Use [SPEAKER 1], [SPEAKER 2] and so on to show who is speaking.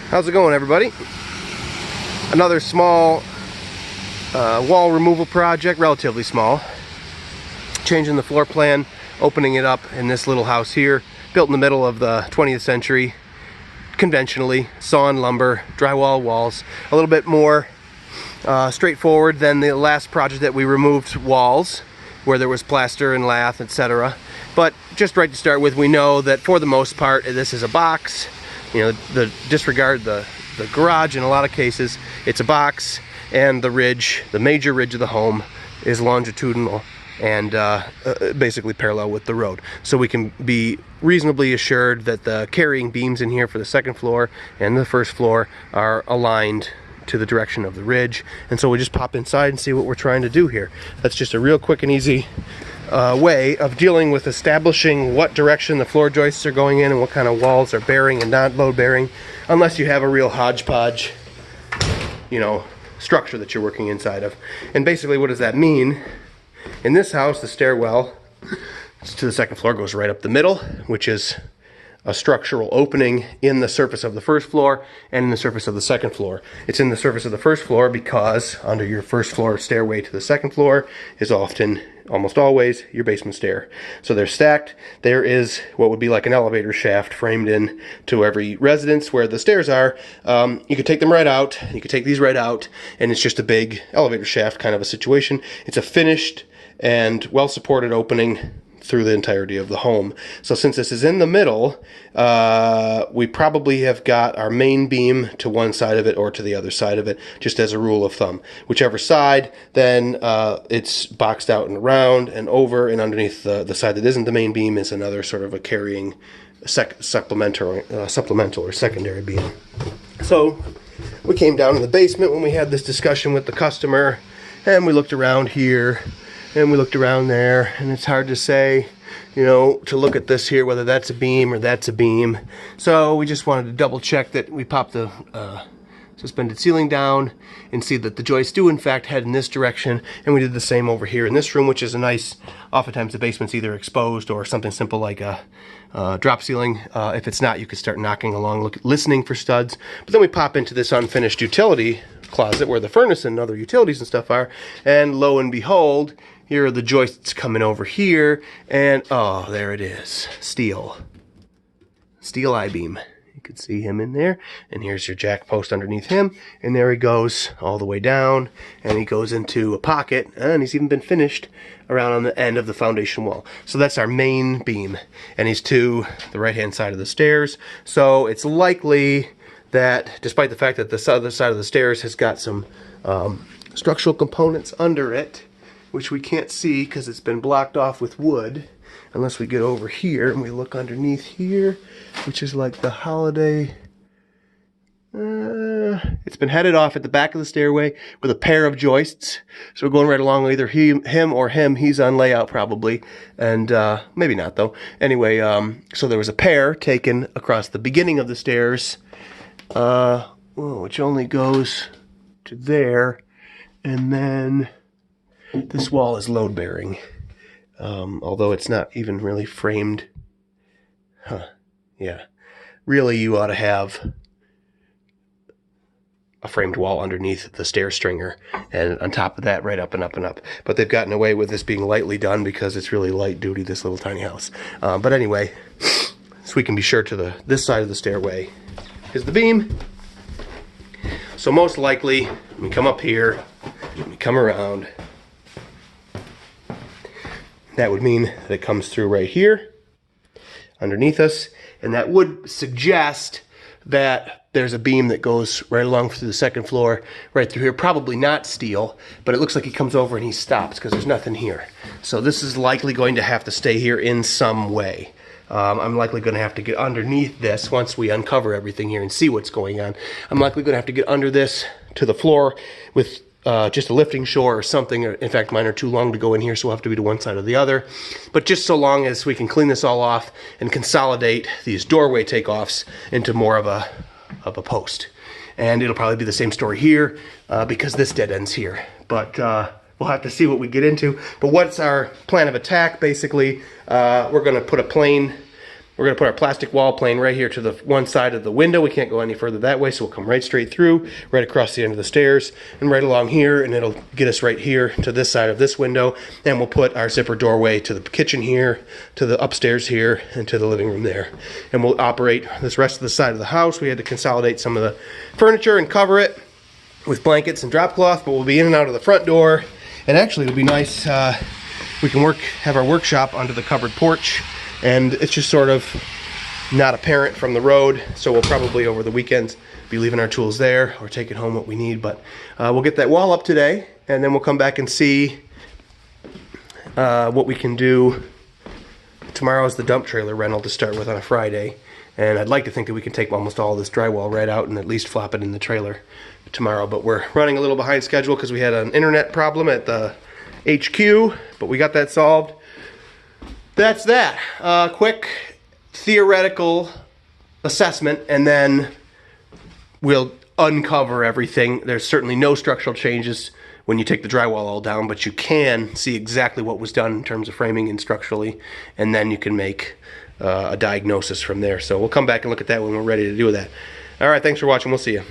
[SPEAKER 1] How's it going, everybody? Another small wall removal project, relatively small. Changing the floor plan, opening it up in this little house here, built in the middle of the 20th century, conventionally, sawn lumber, drywall walls, a little bit more straightforward than the last project that we removed walls, where there was plaster and lath, etc. But just right to start with, we know that for the most part, this is a box. You know, disregard the garage in a lot of cases. It's a box, and the ridge, the major ridge of the home, is longitudinal and basically parallel with the road. So we can be reasonably assured that the carrying beams in here for the second floor and the first floor are aligned to the direction of the ridge. And so we just pop inside and see what we're trying to do here. That's just a real quick and easy way of dealing with establishing what direction the floor joists are going in and what kind of walls are bearing and not load bearing, unless you have a real hodgepodge, you know, structure that you're working inside of. And basically, what does that mean? In this house, the stairwell to the second floor goes right up the middle, which is a structural opening in the surface of the first floor and in the surface of the second floor. It's in the surface of the first floor because under your first floor stairway to the second floor is often, almost always, your basement stair. So they're stacked. There is what would be like an elevator shaft framed in to every residence where the stairs are. You could take them right out. You could take these right out, and it's just a big elevator shaft kind of a situation. It's a finished and well-supported opening through the entirety of the home. So since this is in the middle, we probably have got our main beam to one side of it or to the other side of it, just as a rule of thumb. Whichever side, then it's boxed out and around and over, and underneath the side that isn't the main beam is another sort of a carrying supplemental or secondary beam. So we came down to the basement when we had this discussion with the customer, and we looked around here and we looked around there, and it's hard to say, you know, to look at this here, whether that's a beam or that's a beam. So we just wanted to double check that we popped the suspended ceiling down and see that the joists do in fact head in this direction. And we did the same over here in this room, which is a nice, oftentimes the basement's either exposed or something simple like a drop ceiling. If it's not, you could start knocking along, listening for studs. But then we pop into this unfinished utility closet where the furnace and other utilities and stuff are, and lo and behold, here are the joists coming over here, and oh, there it is. Steel I-beam. You can see him in there, and here's your jack post underneath him, and there he goes all the way down, and he goes into a pocket, and he's even been finished around on the end of the foundation wall. So that's our main beam, and he's to the right-hand side of the stairs. So it's likely that, despite the fact that the other side of the stairs has got some structural components under it, which we can't see because it's been blocked off with wood, unless we get over here and we look underneath here, which is like the holiday. It's been headed off at the back of the stairway with a pair of joists. So we're going right along, either him or him. He's on layout probably, and maybe not though. Anyway, so there was a pair taken across the beginning of the stairs, which only goes to there, and then this wall is load bearing, although it's not even really framed. Yeah. Really, you ought to have a framed wall underneath the stair stringer, and on top of that, right up and up and up. But they've gotten away with this being lightly done because it's really light duty, this little tiny house. But anyway, so we can be sure to this side of the stairway is the beam. So most likely, we come up here, we come around. That would mean that it comes through right here, underneath us, and that would suggest that there's a beam that goes right along through the second floor, right through here. Probably not steel, but it looks like he comes over and he stops because there's nothing here. So this is likely going to have to stay here in some way. I'm likely going to have to get underneath this once we uncover everything here and see what's going on. I'm likely going to have to get under this to the floor with just a lifting shore or something. In fact, mine are too long to go in here, so we'll have to be to one side or the other. But just so long as we can clean this all off and consolidate these doorway takeoffs into more of a post. And it'll probably be the same story here because this dead ends here. But we'll have to see what we get into. But what's our plan of attack? Basically, we're going to put a plain We're going to put our plastic wall plane right here to the one side of the window. We can't go any further that way, so we'll come right straight through, right across the end of the stairs, and right along here, and it'll get us right here to this side of this window. And we'll put our zipper doorway to the kitchen here, to the upstairs here, and to the living room there. And we'll operate this rest of the side of the house. We had to consolidate some of the furniture and cover it with blankets and drop cloth, but we'll be in and out of the front door. And actually, it'll be nice, we can have our workshop under the covered porch, and it's just sort of not apparent from the road, so we'll probably over the weekends be leaving our tools there or taking home what we need. But we'll get that wall up today, and then we'll come back and see what we can do. Tomorrow's the dump trailer rental to start with on a Friday, and I'd like to think that we can take almost all this drywall right out and at least flop it in the trailer tomorrow. But we're running a little behind schedule because we had an internet problem at the HQ, but we got that solved. That's that. Quick theoretical assessment, and then we'll uncover everything. There's certainly no structural changes when you take the drywall all down, but you can see exactly what was done in terms of framing and structurally, and then you can make a diagnosis from there. So we'll come back and look at that when we're ready to do that. All right, thanks for watching. We'll see you.